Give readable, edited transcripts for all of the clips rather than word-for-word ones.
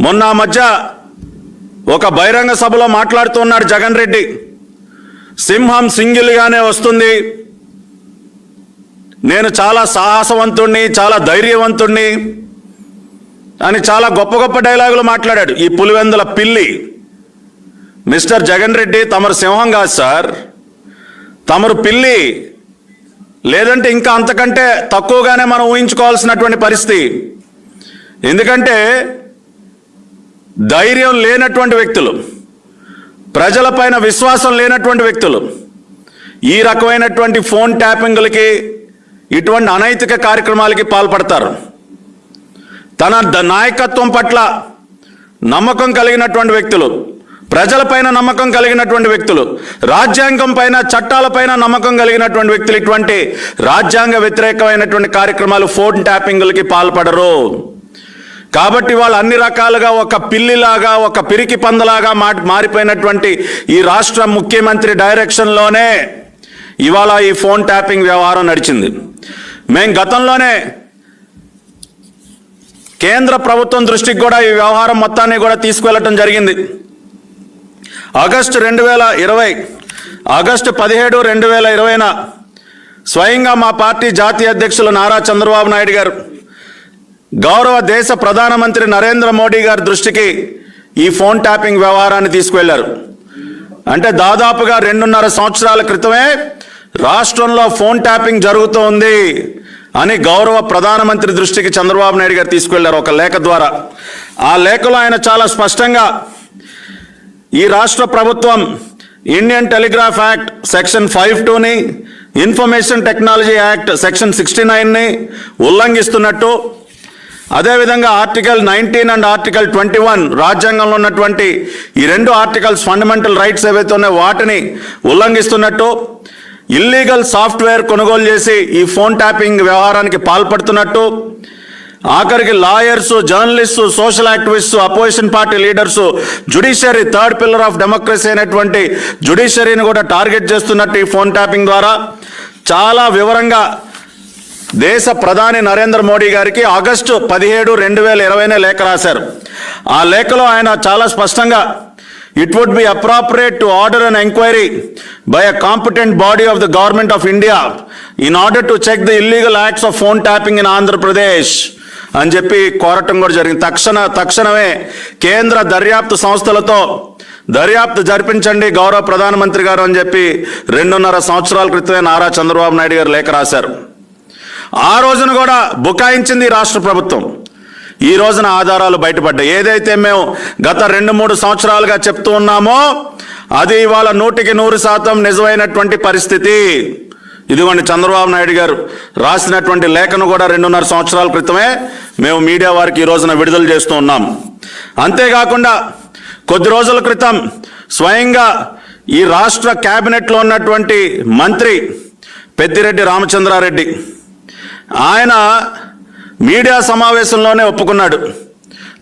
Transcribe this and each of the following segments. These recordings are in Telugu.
మొన్న మధ్య ఒక బహిరంగ సభలో మాట్లాడుతున్నాడు జగన్ రెడ్డి, సింహం సింగిల్గానే వస్తుంది, నేను చాలా సాహసవంతుణ్ణి, చాలా ధైర్యవంతుణ్ణి అని చాలా గొప్ప గొప్ప డైలాగులు మాట్లాడాడు. ఈ పులివెందుల పిల్లి మిస్టర్ జగన్ రెడ్డి, తమరు సింహం కాదు సార్, తమరు పిల్లి, లేదంటే ఇంకా అంతకంటే తక్కువగానే మనం ఊహించుకోవాల్సినటువంటి పరిస్థితి. ఎందుకంటే ధైర్యం లేనటువంటి వ్యక్తులు, ప్రజలపైన విశ్వాసం లేనటువంటి వ్యక్తులు ఈ రకమైనటువంటి ఫోన్ ట్యాపింగ్లకి, ఇటువంటి అనైతిక కార్యక్రమాలకి పాల్పడతారు. తన నాయకత్వం పట్ల నమ్మకం కలిగినటువంటి వ్యక్తులు, ప్రజలపైన నమ్మకం కలిగినటువంటి వ్యక్తులు, రాజ్యాంగం పైన, చట్టాలపైన నమ్మకం కలిగినటువంటి వ్యక్తులు ఇటువంటి రాజ్యాంగ వ్యతిరేకమైనటువంటి కార్యక్రమాలు, ఫోన్ ట్యాపింగ్లకి పాల్పడరు. కాబట్టి వాళ్ళు అన్ని రకాలుగా ఒక పిల్లిలాగా, ఒక పిరికి పందలాగా మారిపోయినటువంటి ఈ రాష్ట్ర ముఖ్యమంత్రి డైరెక్షన్లోనే ఇవాళ ఈ ఫోన్ ట్యాపింగ్ వ్యవహారం నడిచింది. మేము గతంలోనే కేంద్ర ప్రభుత్వం దృష్టికి కూడా ఈ వ్యవహారం మొత్తాన్ని కూడా తీసుకువెళ్ళటం జరిగింది. ఆగస్టు 17, 2020 స్వయంగా మా పార్టీ జాతీయ అధ్యక్షులు నారా చంద్రబాబు నాయుడు గారు, గౌరవ దేశ ప్రధానమంత్రి నరేంద్ర మోడీ గారి దృష్టికి ఈ ఫోన్ ట్యాపింగ్ వ్యవహారాన్ని తీసుకువెళ్లారు. అంటే దాదాపుగా 2.5 సంవత్సరాల క్రితమే రాష్ట్రంలో ఫోన్ ట్యాపింగ్ జరుగుతూ ఉంది అని గౌరవ ప్రధానమంత్రి దృష్టికి చంద్రబాబు నాయుడు గారు తీసుకువెళ్లారు ఒక లేఖ ద్వారా. ఆ లేఖలో ఆయన చాలా స్పష్టంగా ఈ రాష్ట్ర ప్రభుత్వం ఇండియన్ టెలిగ్రాఫ్ యాక్ట్ సెక్షన్ 52ని, ఇన్ఫర్మేషన్ టెక్నాలజీ యాక్ట్ సెక్షన్ 69ని ఉల్లంఘిస్తున్నట్టు, అదేవిధంగా ఆర్టికల్ 19 అండ్ ఆర్టికల్ 21 రాజ్యాంగంలో ఉన్నటువంటి ఈ 2 ఆర్టికల్స్ ఫండమెంటల్ రైట్స్ ఏవైతే ఉన్నాయో వాటిని ఉల్లంఘిస్తున్నట్టు, ఇల్లీగల్ సాఫ్ట్వేర్ కొనుగోలు చేసి ఈ ఫోన్ ట్యాపింగ్ వ్యవహారానికి పాల్పడుతున్నట్టు, ఆఖరికి lawyers, journalist, social activist, opposition party leaders, judiciary, third pillar of democracy అయినటువంటి జ్యుడిషియరీని కూడా టార్గెట్ చేస్తున్నట్టు ఈ ఫోన్ ట్యాపింగ్ ద్వారా చాలా వివరంగా దేశ ప్రధాని నరేంద్ర మోడీ గారికి ఆగస్టు 17, 2020 లేఖ రాశారు. ఆ లేఖలో ఆయన చాలా స్పష్టంగా it would be appropriate to order an enquiry by a competent body of the government of India in order to check the illegal acts of phone tapping in Andhra Pradesh అని చెప్పి కోరటం కూడా జరిగింది. తక్షణమే కేంద్ర దర్యాప్తు సంస్థలతో దర్యాప్తు జరిపించండి గౌరవ ప్రధానమంత్రి గారు అని చెప్పి 2.5 సంవత్సరాల క్రితమే నారా చంద్రబాబు నాయుడు గారు లేఖ రాశారు. ఆ రోజున కూడా బుకాయించింది రాష్ట్ర ప్రభుత్వం. ఈ రోజున ఆధారాలు బయటపడ్డాయి. ఏదైతే మేము గత 2-3 సంవత్సరాలుగా చెప్తూ ఉన్నామో అది ఇవాళ 100% నిజమైనటువంటి పరిస్థితి. ఇదిగోండి చంద్రబాబు నాయుడు గారు రాసినటువంటి లేఖను కూడా 2.5 సంవత్సరాల క్రితమే మేము మీడియా వారికి ఈ రోజున విడుదల చేస్తూ ఉన్నాం. అంతేకాకుండా కొద్ది రోజుల క్రితం స్వయంగా ఈ రాష్ట్ర క్యాబినెట్లో ఉన్నటువంటి మంత్రి పెద్దిరెడ్డి రామచంద్రారెడ్డి ఆయన మీడియా సమావేశంలోనే ఒప్పుకున్నాడు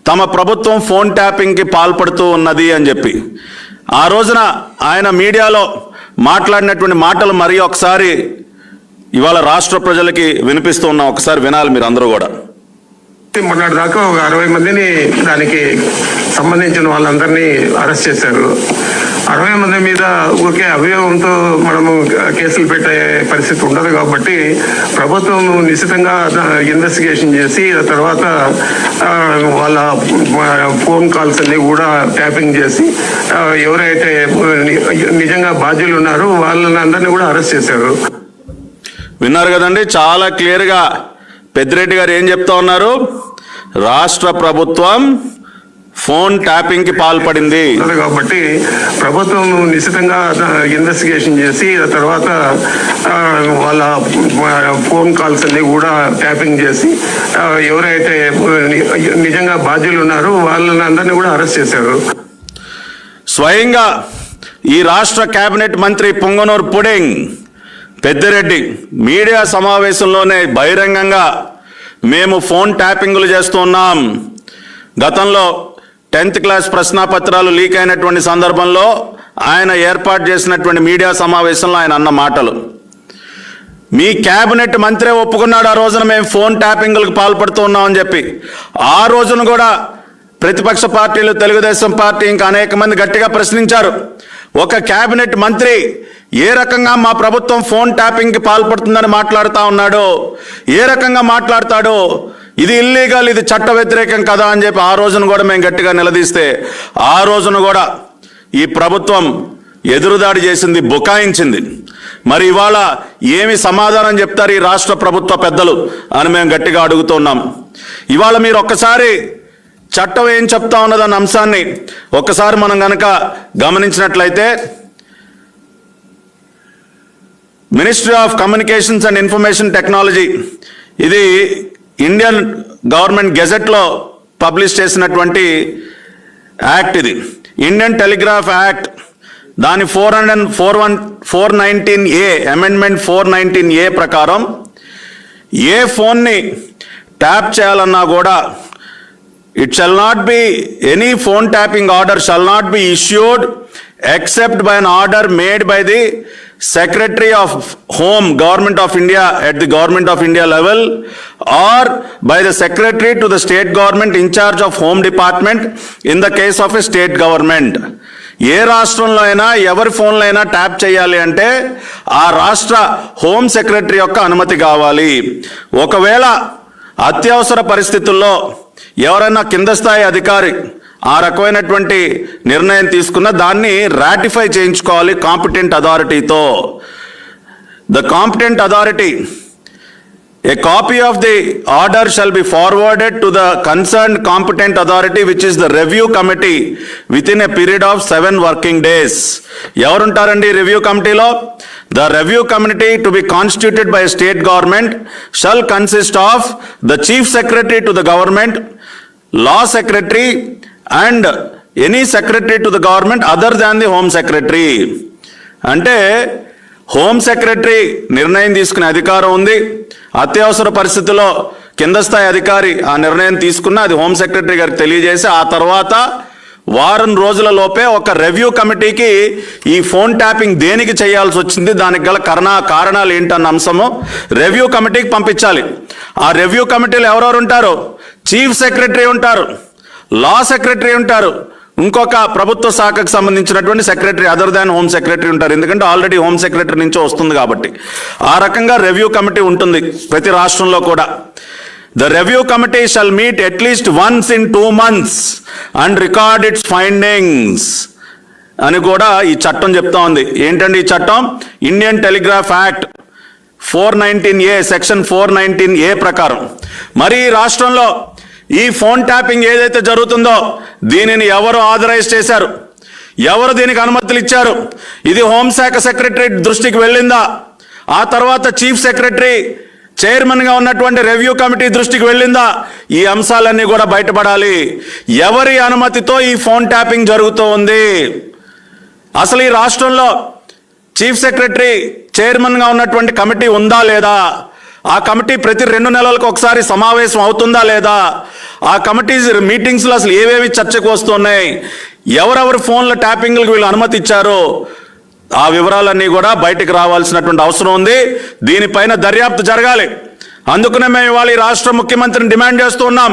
తమ ప్రభుత్వం ఫోన్ ట్యాపింగ్కి పాల్పడుతూ ఉన్నది అని చెప్పి. ఆ రోజున ఆయన మీడియాలో మాట్లాడినటువంటి మాటలు మరి ఒకసారి ఇవాళ రాష్ట్ర ప్రజలకి వినిపిస్తూ ఉన్నాం. ఒకసారి వినాలి మీరు అందరూ కూడా. మొన్నటి దాకా ఒక 60 మందిని దానికి సంబంధించిన వాళ్ళందరినీ అరెస్ట్ చేశారు. 60 మంది మీద ఊరికే అభియోగంతో మనము కేసులు పెట్టే పరిస్థితి ఉండదు కాబట్టి ప్రభుత్వం నిశ్చితంగా ఇన్వెస్టిగేషన్ చేసి ఆ తర్వాత వాళ్ళ ఫోన్ కాల్స్ అన్ని కూడా ట్యాపింగ్ చేసి ఎవరైతే నిజంగా బాధ్యులు ఉన్నారో వాళ్ళని అందరినీ కూడా అరెస్ట్ చేశారు. విన్నారు కదండి, చాలా క్లియర్గా పెద్దిరెడ్డి గారు ఏం చెప్తా ఉన్నారు? రాష్ట్ర ప్రభుత్వం ఫోన్ ట్యాపింగ్ కి పాల్పడింది కాబట్టి ప్రభుత్వం నిశ్చితంగా ఇన్వెస్టిగేషన్ చేసి ఆ తర్వాత వాళ్ళ ఫోన్ కాల్స్ అన్ని కూడా ట్యాపింగ్ చేసి ఎవరైతే నిజంగా బాధ్యులు ఉన్నారో వాళ్ళని అందరినీ కూడా అరెస్ట్ చేశారు. స్వయంగా ఈ రాష్ట్ర కేబినెట్ మంత్రి పొంగనూరు పుడింగ్ పెద్దిరెడ్డి మీడియా సమావేశంలోనే బహిరంగంగా మేము ఫోన్ ట్యాపింగ్లు చేస్తున్నాం, గతంలో 10th క్లాస్ ప్రశ్నాపత్రాలు లీక్ అయినటువంటి సందర్భంలో ఆయన ఏర్పాటు చేసినటువంటి మీడియా సమావేశంలో ఆయన అన్న మాటలు మీ కేబినెట్ మంత్రే ఒప్పుకున్నాడు. ఆ రోజున మేము ఫోన్ ట్యాపింగ్లకు పాల్పడుతూ ఉన్నామని చెప్పి ఆ రోజున కూడా ప్రతిపక్ష పార్టీలు, తెలుగుదేశం పార్టీ ఇంకా అనేక మంది గట్టిగా ప్రశ్నించారు. ఒక కేబినెట్ మంత్రి ఏ రకంగా మా ప్రభుత్వం ఫోన్ ట్యాపింగ్కి పాల్పడుతుందని మాట్లాడుతూ ఉన్నాడో, ఏ రకంగా మాట్లాడతాడో, ఇది ఇల్లీగల్, ఇది చట్ట వ్యతిరేకం కదా అని చెప్పి ఆ రోజున కూడా మేము గట్టిగా నిలదీస్తే ఆ రోజున కూడా ఈ ప్రభుత్వం ఎదురుదాడి చేసింది, బుకాయించింది. మరి ఇవాళ ఏమి సమాధానం చెప్తారు ఈ రాష్ట్ర ప్రభుత్వ పెద్దలు అని మేము గట్టిగా అడుగుతున్నాం. ఇవాళ మీరు ఒక్కసారి చట్టం ఏం చెప్తా ఉన్నదన్న అంశాన్ని ఒక్కసారి మనం గనక గమనించినట్లయితే, ministry of communications and information technology, ఇది ఇండియన్ గవర్నమెంట్ గెజెట్లో పబ్లిష్ చేసినటువంటి యాక్ట్. ఇది ఇండియన్ టెలిగ్రాఫ్ యాక్ట్, దాని 419A అమెండ్మెంట్ 419A ప్రకారం ఏ ఫోన్ని ట్యాప్ చేయాలన్నా కూడా it shall not be, any phone tapping order shall not be issued except by an order made by the Secretary of Home, Government of India at the Government of India level, or by the Secretary to the State Government in charge of Home Department in the case of a state government. ఏ రాష్ట్రంలో అయినా ఎవరి ఫోన్లో అయినా ట్యాప్ చేయాలి అంటే ఆ రాష్ట్ర హోమ్ సెక్రటరీ యొక్క అనుమతి కావాలి. ఒకవేళ అత్యవసర పరిస్థితుల్లో ఎవరైనా కింద స్థాయి అధికారి ఆ రకమైనటువంటి నిర్ణయం తీసుకున్న దాన్ని రాటిఫై చేయించుకోవాలి కాంపిటెంట్ అథారిటీతో. The competent authority, a copy of the order shall be forwarded to the concerned competent authority, which is the review committee, within a period of 7 working days. ఎవరుంటారండి review కమిటీలో? The review committee to be constituted by a state government shall consist of the chief secretary to the government, law secretary, and any secretary to the government other than the home secretary. అంటే హోమ్ సెక్రటరీ నిర్ణయం తీసుకునే అధికారం ఉంది. అత్యవసర పరిస్థితుల్లో కింద స్థాయి అధికారి ఆ నిర్ణయం తీసుకున్న అది హోమ్ సెక్రటరీ గారికి తెలియజేసి ఆ తర్వాత వారం రోజుల లోపే ఒక రివ్యూ కమిటీకి ఈ ఫోన్ ట్యాపింగ్ దేనికి చేయాల్సి వచ్చింది, దానికి గల కారణాలు ఏంటన్న అంశము రివ్యూ కమిటీకి పంపించాలి. ఆ రివ్యూ కమిటీలో ఎవరెవరు ఉంటారు? చీఫ్ సెక్రటరీ ఉంటారు, లా సెక్రటరీ ఉంటారు, ఇంకొక ప్రభుత్వ శాఖకు సంబంధించినటువంటి secretary other than home secretary ఉంటారు. ఎందుకంటే ఆల్రెడీ హోమ్ సెక్రటరీ నుంచి వస్తుంది కాబట్టి ఆ రకంగా రివ్యూ కమిటీ ఉంటుంది ప్రతి రాష్ట్రంలో కూడా. The review committee shall meet at least once in 2 months and record it's findings అని కూడా ఈ చట్టం చెప్తా ఉంది. ఏంటండి ఈ చట్టం? Indian telegraph act 419A section 419A ప్రకారం మరి ఈ రాష్ట్రంలో ఈ ఫోన్ ట్యాపింగ్ ఏదైతే జరుగుతుందో దీనిని ఎవరు ఆథరైజ్ చేశారు, ఎవరు దీనికి అనుమతులు ఇచ్చారు, ఇది హోంశాఖ సెక్రటరీ దృష్టికి వెళ్ళిందా, ఆ తర్వాత చీఫ్ సెక్రటరీ చైర్మన్గా ఉన్నటువంటి రివ్యూ కమిటీ దృష్టికి వెళ్ళిందా, ఈ అంశాలన్నీ కూడా బయటపడాలి. ఎవరి అనుమతితో ఈ ఫోన్ ట్యాపింగ్ జరుగుతూ ఉంది, అసలు ఈ రాష్ట్రంలో చీఫ్ సెక్రటరీ చైర్మన్గా ఉన్నటువంటి కమిటీ ఉందా లేదా, ఆ కమిటీ ప్రతి 2 నెలలకు ఒకసారి సమావేశం అవుతుందా లేదా, ఆ కమిటీ మీటింగ్స్లో అసలు ఏవేవి చర్చకు వస్తున్నాయి, ఎవరెవరు ఫోన్ల ట్యాపింగ్లకు వీళ్ళు అనుమతి ఇచ్చారో ఆ వివరాలన్నీ కూడా బయటకు రావాల్సినటువంటి అవసరం ఉంది. దీనిపైన దర్యాప్తు జరగాలి. అందుకనే మేము ఇవాళ ఈ రాష్ట్ర ముఖ్యమంత్రిని డిమాండ్ చేస్తూ ఉన్నాం.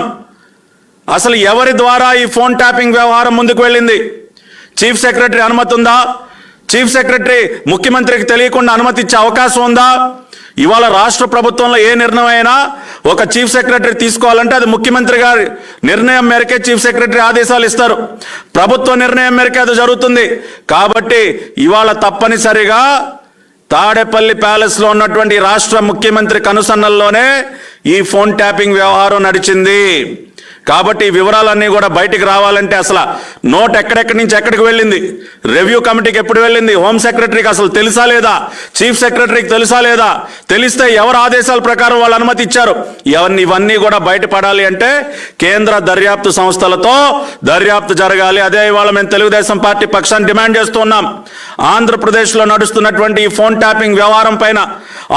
అసలు ఎవరి ద్వారా ఈ ఫోన్ ట్యాపింగ్ వ్యవహారం ముందుకు వెళ్ళింది? చీఫ్ సెక్రటరీ అనుమతి ఉందా? చీఫ్ సెక్రటరీ ముఖ్యమంత్రికి తెలియకుండా అనుమతి ఇచ్చే అవకాశం ఉందా? ఇవాళ రాష్ట్ర ప్రభుత్వంలో ఏ నిర్ణయం అయినా ఒక చీఫ్ సెక్రటరీ తీసుకోవాలంటే అది ముఖ్యమంత్రి గారి నిర్ణయం మేరకే చీఫ్ సెక్రటరీ ఆదేశాలు ఇస్తారు. ప్రభుత్వ నిర్ణయం మేరకే అది జరుగుతుంది. కాబట్టి ఇవాళ తప్పనిసరిగా తాడేపల్లి ప్యాలెస్లో ఉన్నటువంటి రాష్ట్ర ముఖ్యమంత్రి కనుసన్నల్లోనే ఈ ఫోన్ ట్యాపింగ్ వ్యవహారం నడిచింది. కాబట్టి ఈ వివరాలన్నీ కూడా బయటికి రావాలంటే అసలు నోట్ ఎక్కడెక్కడి నుంచి ఎక్కడికి వెళ్ళింది, రివ్యూ కమిటీకి ఎప్పుడు వెళ్ళింది, హోమ్ సెక్రటరీకి అసలు తెలుసా లేదా, చీఫ్ సెక్రటరీకి తెలుసా లేదా, తెలిస్తే ఎవరు ఆదేశాల ప్రకారం వాళ్ళు అనుమతి ఇచ్చారు, ఇవన్నీ కూడా బయటపడాలి అంటే కేంద్ర దర్యాప్తు సంస్థలతో దర్యాప్తు జరగాలి. అదే ఇవాళ మేము తెలుగుదేశం పార్టీ పక్షాన్ని డిమాండ్ చేస్తున్నాం. ఆంధ్రప్రదేశ్లో నడుస్తున్నటువంటి ఈ ఫోన్ ట్యాపింగ్ వ్యవహారం పైన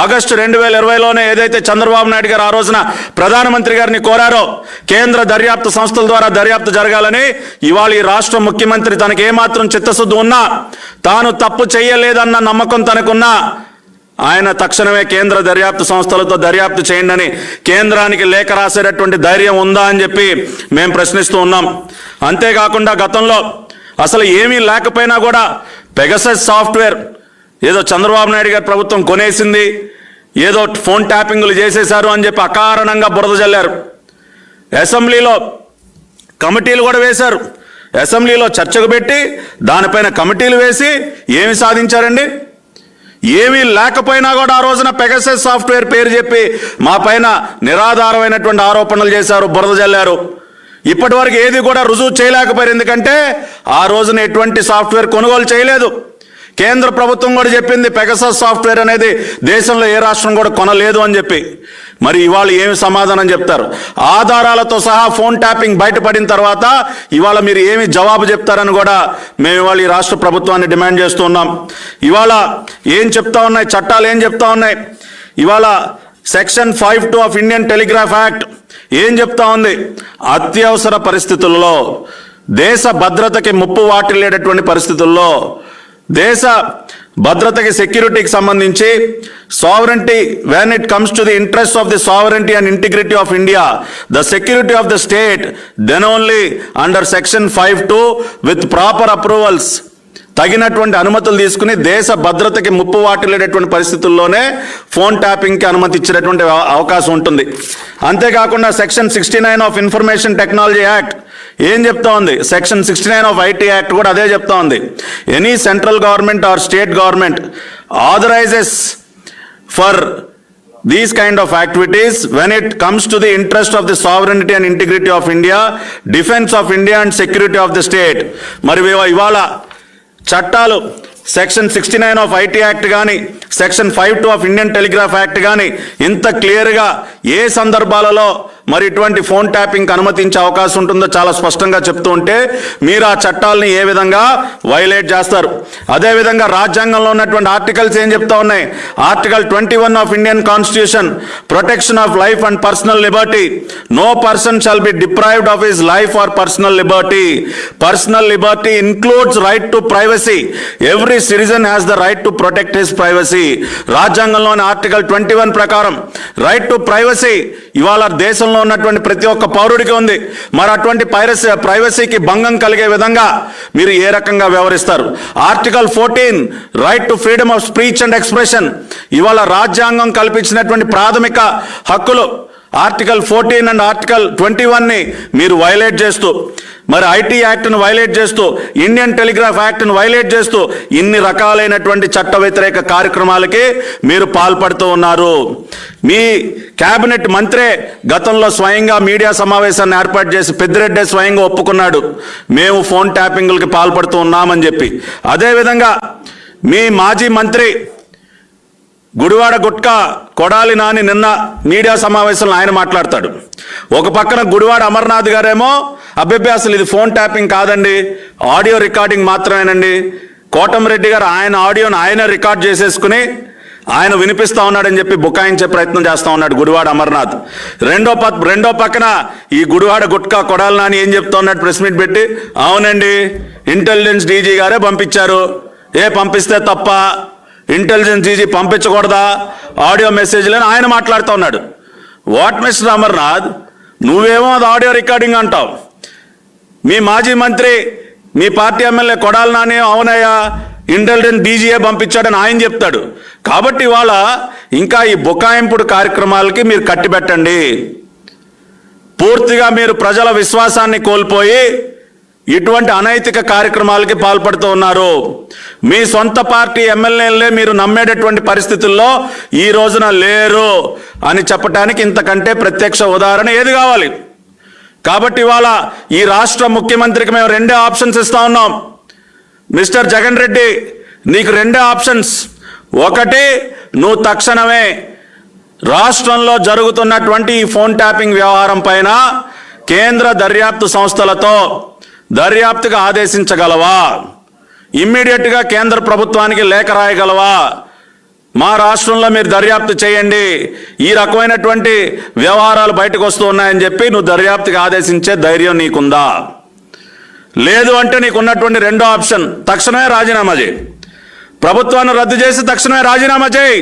ఆగస్టు 2020లోనే ఏదైతే చంద్రబాబు నాయుడు గారు ఆ రోజున ప్రధానమంత్రి గారిని కోరారో కేంద్ర దర్యాప్తు సంస్థల ద్వారా దర్యాప్తు జరగాలని, ఇవాళ ఈ రాష్ట్ర ముఖ్యమంత్రి తనకు ఏమాత్రం చిత్తశుద్ధి ఉన్నా, తాను తప్పు చేయలేదన్న నమ్మకం తనకున్నా ఆయన తక్షణమే కేంద్ర దర్యాప్తు సంస్థలతో దర్యాప్తు చేయండి అని కేంద్రానికి లేఖ రాసేటటువంటి ధైర్యం ఉందా అని చెప్పి మేము ప్రశ్నిస్తూ ఉన్నాం. అంతేకాకుండా గతంలో అసలు ఏమీ లేకపోయినా కూడా పెగసస్ సాఫ్ట్వేర్ ఏదో చంద్రబాబు నాయుడు గారి ప్రభుత్వం కొనేసింది, ఏదో ఫోన్ ట్యాపింగ్లు చేసేశారు అని చెప్పి అకారణంగా బురద జల్లారు. అసెంబ్లీలో కమిటీలు కూడా వేశారు. అసెంబ్లీలో చర్చకు పెట్టి దానిపైన కమిటీలు వేసి ఏమి సాధించారండి? ఏమీ లేకపోయినా కూడా ఆ రోజున పెగసస్ సాఫ్ట్వేర్ పేరు చెప్పి మా పైన నిరాధారమైనటువంటి ఆరోపణలు చేశారు, బురద జల్లారు. ఇప్పటి వరకు ఏది కూడా రుజువు చేయలేకపోయారు. ఎందుకంటే ఆ రోజున ఎటువంటి సాఫ్ట్వేర్ కొనుగోలు చేయలేదు. కేంద్ర ప్రభుత్వం కూడా చెప్పింది పెగసస్ సాఫ్ట్వేర్ అనేది దేశంలో ఏ రాష్ట్రం కూడా కొనలేదు అని చెప్పి. మరి ఇవాళ ఏమి సమాధానం చెప్తారు? ఆధారాలతో సహా ఫోన్ ట్యాపింగ్ బయటపడిన తర్వాత ఇవాళ మీరు ఏమి జవాబు చెప్తారని కూడా మేము ఇవాళ ఈ రాష్ట్ర ప్రభుత్వాన్ని డిమాండ్ చేస్తూ ఉన్నాం. ఇవాళ ఏం చెప్తా ఉన్నాయి చట్టాలు, ఏం చెప్తా ఉన్నాయి? ఇవాళ section 52 of Indian telegraph act ఏం చెప్తా ఉంది? అత్యవసర పరిస్థితుల్లో, దేశ భద్రతకి ముప్పు వాటిల్లేటటువంటి పరిస్థితుల్లో, దేశ భద్రతకి సెక్యూరిటీకి సంబంధించి sovereignty, when it comes to the interest of the sovereignty and integrity of India, the security of the state, then only under section 52 with proper approvals, తగినటువంటి అనుమతులు తీసుకుని దేశ భద్రతకి ముప్పు వాటిల్లేటటువంటి పరిస్థితుల్లోనే ఫోన్ ట్యాపింగ్కి అనుమతి ఇచ్చినటువంటి అవకాశం ఉంటుంది. అంతేకాకుండా section 69 of information technology act ఏం చెప్తా ఉంది? సెక్షన్ 69 ఆఫ్ ఐటీ యాక్ట్ కూడా అదే చెప్తా ఉంది. Any central government or state government authorises for these kind of activities when it comes to the interest of the sovereignty and integrity of India, defense of India and security of the state. మరి ఇవాళ చట్టాలు సెక్షన్ 69 ఆఫ్ ఐటీ యాక్ట్ కానీ section 52 of Indian telegraph act కానీ ఇంత క్లియర్గా ఏ సందర్భాలలో మరి ఇటువంటి ఫోన్ ట్యాపింగ్ అనుమతించే అవకాశం ఉంటుందో చాలా స్పష్టంగా చెప్తూ ఉంటే మీరు ఆ చట్టాలని ఏ విధంగా వైలేట్ చేస్తారు? అదేవిధంగా రాజ్యాంగంలో ఉన్నటువంటి ఆర్టికల్స్ ఏం చెప్తా ఉన్నాయి? Article 21 of Indian constitution, protection of life and personal liberty, no person shall be deprived of his life or personal liberty. Personal liberty includes right to privacy. Every citizen has the right to protect his privacy. రాజ్యాంగంలోని ఆర్టికల్ 21 ప్రకారం రైట్ టు ప్రైవసీ ఇవాళ దేశంలో ఉన్నటువంటి ప్రతి ఒక్క పౌరుడికి ఉంది. మరి అటువంటి ప్రైవసీకి భంగం కలిగే విధంగా మీరు ఏ రకంగా వ్యవహరిస్తారు? Article 14 right to freedom of speech and expression, ఇవాళ రాజ్యాంగం కల్పించినటువంటి ప్రాథమిక హక్కులు ఆర్టికల్ 14 అండ్ ఆర్టికల్ 21ని మీరు వైలేట్ చేస్తూ, మరి ఐటీ యాక్ట్ను వైలేట్ చేస్తూ, ఇండియన్ టెలిగ్రాఫ్ యాక్ట్ను వైలేట్ చేస్తూ ఇన్ని రకాలైనటువంటి చట్ట వ్యతిరేక కార్యక్రమాలకి మీరు పాల్పడుతూ ఉన్నారు. మీ కేబినెట్ మంత్రే గతంలో స్వయంగా మీడియా సమావేశాన్ని ఏర్పాటు చేసి పెద్దిరెడ్డి స్వయంగా ఒప్పుకున్నాడు, మేము ఫోన్ ట్యాపింగ్లకి పాల్పడుతూ ఉన్నామని చెప్పి. అదేవిధంగా మీ మాజీ మంత్రి గుడివాడ గుట్కా కొడాలి నాని నిన్న మీడియా సమావేశంలో ఆయన మాట్లాడతాడు. ఒక పక్కన గుడివాడ అమర్నాథ్ గారేమో అబ్బెబ్బే అసలు ఇది ఫోన్ ట్యాపింగ్ కాదండి, ఆడియో రికార్డింగ్ మాత్రమేనండి. కోటమిరెడ్డి గారు ఆయన ఆడియోను ఆయన రికార్డ్ చేసేసుకుని ఆయన వినిపిస్తా ఉన్నాడని చెప్పి బుకాయించే ప్రయత్నం చేస్తా ఉన్నాడు గుడివాడ అమర్నాథ్. రెండో పక్కన ఈ గుడివాడ గుట్కా కొడాలి నాని ఏం చెప్తా ఉన్నాడు ప్రెస్ మీట్ పెట్టి, అవునండి ఇంటెలిజెన్స్ డీజీ గారే పంపించారు, పంపిస్తే తప్ప, ఇంటెలిజెన్స్ డీజీ పంపించకూడదా ఆడియో మెసేజ్లని ఆయన మాట్లాడుతూ ఉన్నాడు. వాట్ మిస్టర్ అమర్నాథ్, నువ్వేమో అది ఆడియో రికార్డింగ్ అంటావు, మీ మాజీ మంత్రి మీ పార్టీ ఎమ్మెల్యే కొడాలి నాని అవునయ్యా ఇంటెలిజెన్స్ డీజీఏ పంపించాడని ఆయన చెప్తాడు. కాబట్టి ఇవాళ ఇంకా ఈ బుకాయింపుడు కార్యక్రమాలకి మీరు కట్టిబెట్టండి. పూర్తిగా మీరు ప్రజల విశ్వాసాన్ని కోల్పోయి ఇటువంటి అనైతిక కార్యక్రమాలకి పాల్పడుతూ ఉన్నారు. మీ సొంత పార్టీ ఎమ్మెల్యేలే మీరు నమ్మేటటువంటి పరిస్థితుల్లో ఈ రోజున లేరు అని చెప్పడానికి ఇంతకంటే ప్రత్యక్ష ఉదాహరణ ఏది కావాలి? కాబట్టి ఇవాళ ఈ రాష్ట్ర ముఖ్యమంత్రికి మేము రెండే ఆప్షన్స్ ఇస్తా ఉన్నాం. మిస్టర్ జగన్ రెడ్డి, నీకు రెండే ఆప్షన్స్. ఒకటి, నువ్వు తక్షణమే రాష్ట్రంలో జరుగుతున్నటువంటి ఈ ఫోన్ ట్యాపింగ్ వ్యవహారం పైన కేంద్ర దర్యాప్తు సంస్థలతో దర్యాప్తుగా ఆదేశించగలవా? ఇమ్మీడియట్గా కేంద్ర ప్రభుత్వానికి లేఖ రాయగలవా? మా రాష్ట్రంలో మీరు దర్యాప్తు చేయండి, ఈ రకమైనటువంటి వ్యవహారాలు బయటకు వస్తూ ఉన్నాయని చెప్పి నువ్వు దర్యాప్తుకి ఆదేశించే ధైర్యం నీకుందా? లేదు అంటే నీకున్నటువంటి రెండో ఆప్షన్, తక్షణమే రాజీనామా చేయి. ప్రభుత్వాన్ని రద్దు చేసి తక్షణమే రాజీనామా చేయి.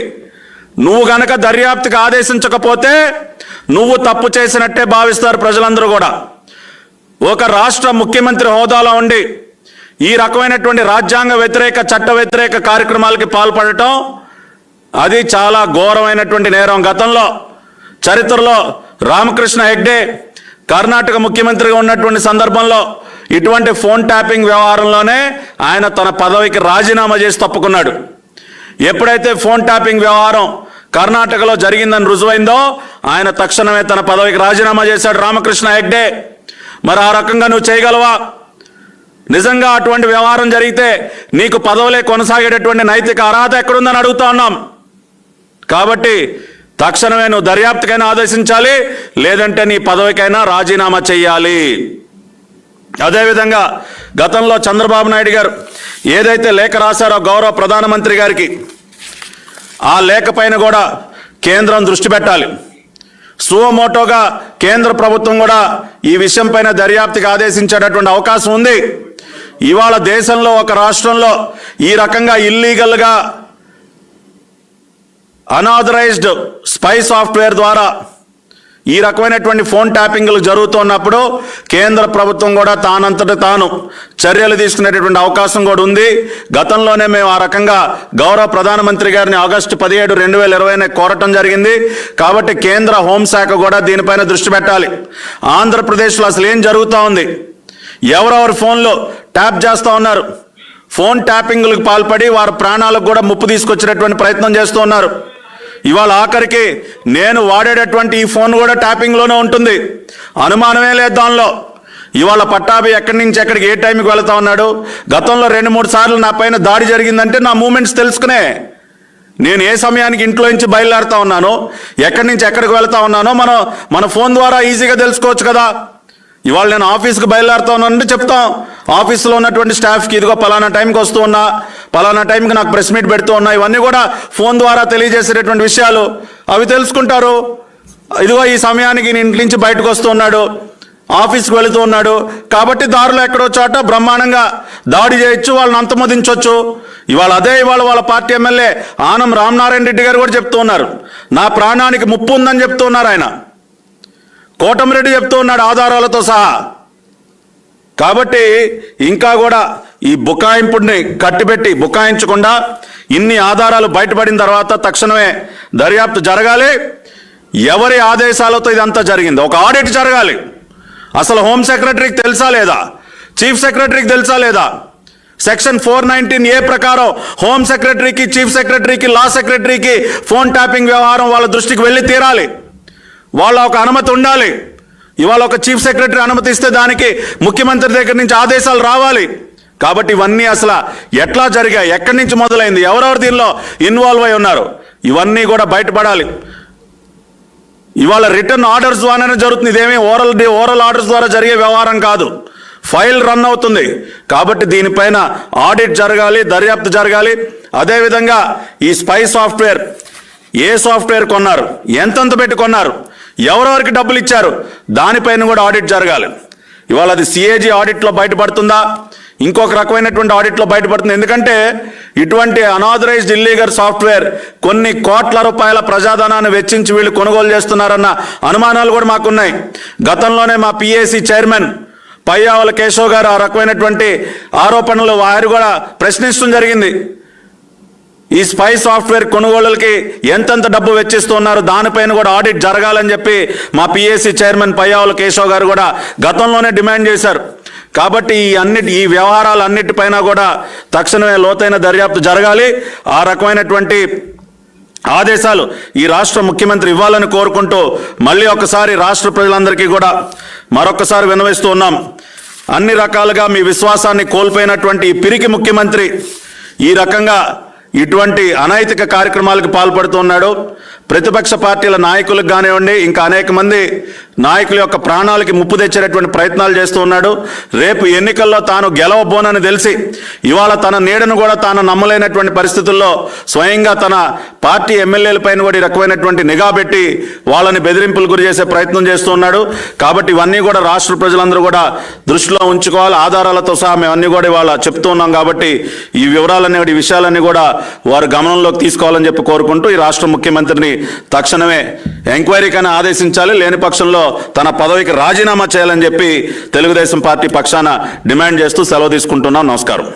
నువ్వు గనక దర్యాప్తుకి ఆదేశించకపోతే నువ్వు తప్పు చేసినట్టే భావిస్తారు ప్రజలందరూ కూడా. ఒక రాష్ట్ర ముఖ్యమంత్రి హోదాలో ఉండి ఈ రకమైనటువంటి రాజ్యాంగ వ్యతిరేక చట్ట వ్యతిరేక కార్యక్రమాలకి పాల్పడటం అది చాలా ఘోరమైనటువంటి నేరం. గతంలో చరిత్రలో రామకృష్ణ హెగ్డే కర్ణాటక ముఖ్యమంత్రిగా ఉన్నటువంటి సందర్భంలో ఇటువంటి ఫోన్ ట్యాపింగ్ వ్యవహారంలోనే ఆయన తన పదవికి రాజీనామా చేసి తప్పుకున్నాడు. ఎప్పుడైతే ఫోన్ ట్యాపింగ్ వ్యవహారం కర్ణాటకలో జరిగిందని రుజువైందో ఆయన తక్షణమే తన పదవికి రాజీనామా చేశాడు రామకృష్ణ హెగ్డే. మరి ఆ రకంగా నువ్వు చేయగలవా? నిజంగా అటువంటి వ్యవహారం జరిగితే నీకు పదవులే కొనసాగేటటువంటి నైతిక అర్హత ఎక్కడుందని అడుగుతా ఉన్నాం. కాబట్టి తక్షణమే నువ్వు దర్యాప్తుకైనా ఆదేశించాలి, లేదంటే నీ పదవికైనా రాజీనామా చేయాలి. అదేవిధంగా గతంలో చంద్రబాబు నాయుడు గారు ఏదైతే లేఖ రాశారో గౌరవ ప్రధానమంత్రి గారికి, ఆ లేఖ పైన కూడా కేంద్రం దృష్టి పెట్టాలి. సువమోటోగా కేంద్ర ప్రభుత్వం కూడా ఈ విషయం పైన దర్యాప్తుకి ఆదేశించేటటువంటి అవకాశం ఉంది. ఇవాళ దేశంలో ఒక రాష్ట్రంలో ఈ రకంగా ఇల్లీగల్గా అనాథరైజ్డ్ స్పై సాఫ్ట్వేర్ ద్వారా ఈ రకమైనటువంటి ఫోన్ ట్యాపింగ్లు జరుగుతున్నప్పుడు కేంద్ర ప్రభుత్వం కూడా తానంతట తాను చర్యలు తీసుకునేటటువంటి అవకాశం కూడా ఉంది. గతంలోనే మేము ఆ రకంగా గౌరవ ప్రధానమంత్రి గారిని ఆగస్టు 17, 2020 కోరటం జరిగింది. కాబట్టి కేంద్ర హోంశాఖ కూడా దీనిపైన దృష్టి పెట్టాలి. ఆంధ్రప్రదేశ్లో అసలు ఏం జరుగుతూ ఉంది, ఎవరెవరి ఫోన్లో ట్యాప్ చేస్తూ ఉన్నారు, ఫోన్ ట్యాపింగ్లకు పాల్పడి వారి ప్రాణాలకు కూడా ముప్పు తీసుకొచ్చేటటువంటి ప్రయత్నం చేస్తూ ఉన్నారు. ఇవాళ ఆఖరికి నేను వాడేటటువంటి ఈ ఫోన్ కూడా ట్యాపింగ్లోనే ఉంటుంది, అనుమానమే లేదు దానిలో. ఇవాళ పట్టాభి ఎక్కడి నుంచి ఎక్కడికి ఏ టైంకి వెళ్తా ఉన్నాడు. గతంలో 2-3 సార్లు నా పైన దాడి జరిగిందంటే నా మూమెంట్స్ తెలుసుకునే నేను ఏ సమయానికి ఇంట్లో నుంచి బయలుదేరుతా ఉన్నానో, ఎక్కడి నుంచి ఎక్కడికి వెళ్తా ఉన్నానో మన ఫోన్ ద్వారా ఈజీగా తెలుసుకోవచ్చు కదా. ఇవాళ నేను ఆఫీస్కి బయలుదేరుతా ఉన్నానంటే చెప్తాం ఆఫీస్లో ఉన్నటువంటి స్టాఫ్కి, ఇదిగో పలానా టైంకి వస్తూ ఉన్నా, పలానా టైంకి నాకు ప్రెస్ మీట్ పెడుతూ ఉన్నా. ఇవన్నీ కూడా ఫోన్ ద్వారా తెలియజేసేటటువంటి విషయాలు, అవి తెలుసుకుంటారు. ఇదిగో ఈ సమయానికి నేను ఇంటి నుంచి బయటకు వస్తూ ఉన్నాడు, ఆఫీస్కి వెళుతూ ఉన్నాడు, కాబట్టి దారిలో ఎక్కడో చోట బ్రహ్మాండంగా దాడి చేయొచ్చు, వాళ్ళని అంతమొదించవచ్చు. ఇవాళ వాళ్ళ పార్టీ ఎమ్మెల్యే ఆనం రామనారాయణ రెడ్డి గారు కూడా చెప్తూ ఉన్నారు, నా ప్రాణానికి ముప్పు ఉందని చెప్తూ ఉన్నారు ఆయన. కోటమిరెడ్డి చెప్తూ ఉన్నాడు ఆధారాలతో సహా. కాబట్టి ఇంకా కూడా ఈ బుకాయింపుని కట్టిపెట్టి బుకాయించకుండా ఇన్ని ఆధారాలు బయటపడిన తర్వాత తక్షణమే దర్యాప్తు జరగాలి. ఎవరి ఆదేశాలతో ఇదంతా జరిగింది, ఒక ఆడిట్ జరగాలి. అసలు హోమ్ సెక్రటరీకి తెలుసా లేదా, చీఫ్ సెక్రటరీకి తెలుసా లేదా? సెక్షన్ 419A ప్రకారం హోమ్ సెక్రటరీకి, చీఫ్ సెక్రటరీకి, లా సెక్రటరీకి ఫోన్ ట్యాపింగ్ వ్యవహారం వాళ్ళ దృష్టికి వెళ్ళి తీరాలి. వాళ్ళ ఒక అనుమతి ఉండాలి. ఇవాళ ఒక చీఫ్ సెక్రటరీ అనుమతి ఇస్తే దానికి ముఖ్యమంత్రి దగ్గర నుంచి ఆదేశాలు రావాలి. కాబట్టి ఇవన్నీ అసలు ఎట్లా జరిగాయి, ఎక్కడి నుంచి మొదలైంది, ఎవరెవరు దీనిలో ఇన్వాల్వ్ అయి ఉన్నారు, ఇవన్నీ కూడా బయటపడాలి. ఇవాళ రిటర్న్ ఆర్డర్స్ ద్వారానే జరుగుతుంది, ఇదేమీ ఓరల్ ఆర్డర్స్ ద్వారా జరిగే వ్యవహారం కాదు. ఫైల్ రన్ అవుతుంది. కాబట్టి దీనిపైన ఆడిట్ జరగాలి, దర్యాప్తు జరగాలి. అదేవిధంగా ఈ స్పై సాఫ్ట్వేర్, ఏ సాఫ్ట్వేర్ కొన్నారు, ఎంతెంత పెట్టి కొన్నారు, ఎవరెవరికి డబ్బులు ఇచ్చారు, దానిపైన కూడా ఆడిట్ జరగాలి. ఇవాళ అది CAG ఆడిట్లో బయటపడుతుందా, ఇంకొక రకమైనటువంటి ఆడిట్లో బయటపడుతుంది. ఎందుకంటే ఇటువంటి అనాథరైజ్డ్ ఇల్లీగల్ సాఫ్ట్వేర్ కొన్ని కోట్ల రూపాయల ప్రజాధనాన్ని వెచ్చించి వీళ్ళు కొనుగోలు చేస్తున్నారన్న అనుమానాలు కూడా మాకున్నాయి. గతంలోనే మా PAC చైర్మన్ పయ్యావుల కేశవ్ గారు ఆ రకమైనటువంటి ఆరోపణలు వారు కూడా ప్రశ్నించడం జరిగింది. ఈ స్పై సాఫ్ట్వేర్ కొనుగోలులకి ఎంతెంత డబ్బు వెచ్చిస్తున్నారు, దానిపైన కూడా ఆడిట్ జరగాలని చెప్పి మా PAC చైర్మన్ పయ్యావుల కేశవ్ గారు కూడా గతంలోనే డిమాండ్ చేశారు. కాబట్టి ఈ వ్యవహారాలన్నిటిపైన కూడా తక్షణమే లోతైన దర్యాప్తు జరగాలి. ఆ రకమైనటువంటి ఆదేశాలు ఈ రాష్ట్ర ముఖ్యమంత్రి ఇవ్వాలని కోరుకుంటూ మళ్ళీ ఒకసారి రాష్ట్ర ప్రజలందరికీ కూడా మరొకసారి విన్నవిస్తూ ఉన్నాం. అన్ని రకాలుగా మీ విశ్వాసాన్ని కోల్పోయినటువంటి ఈ పిరికి ముఖ్యమంత్రి ఈ రకంగా ఇటువంటి అనైతిక కార్యక్రమాలకు పాల్పడుతున్నాడు. ప్రతిపక్ష పార్టీల నాయకులకు కానివ్వండి, ఇంకా అనేక మంది నాయకుల యొక్క ప్రాణాలకి ముప్పు తెచ్చేటటువంటి ప్రయత్నాలు చేస్తూ ఉన్నాడు. రేపు ఎన్నికల్లో తాను గెలవబోనని తెలిసి ఇవాళ తన నీడను కూడా తాను నమ్మలేనటువంటి పరిస్థితుల్లో స్వయంగా తన పార్టీ ఎమ్మెల్యేల పైన కూడా ఈ రకమైనటువంటి నిఘా పెట్టి వాళ్ళని బెదిరింపులు గురి చేసే ప్రయత్నం చేస్తూ ఉన్నాడు. కాబట్టి ఇవన్నీ కూడా రాష్ట్ర ప్రజలందరూ కూడా దృష్టిలో ఉంచుకోవాలి. ఆధారాలతో సహా మేము అన్ని కూడా ఇవాళ చెప్తూ ఉన్నాం. కాబట్టి ఈ వివరాలన్నీ ఈ విషయాలన్నీ కూడా వారు గమనంలోకి తీసుకోవాలని చెప్పి కోరుకుంటూ ఈ రాష్ట్ర ముఖ్యమంత్రిని తక్షణమే ఎంక్వైరీకైనా ఆదేశించాలి, లేని పక్షంలో తన పదవికి రాజీనామా చేయాలని చెప్పి తెలుగుదేశం పార్టీ పక్షాన డిమాండ్ చేస్తూ సెలవు తీసుకుంటున్నాం. నమస్కారం.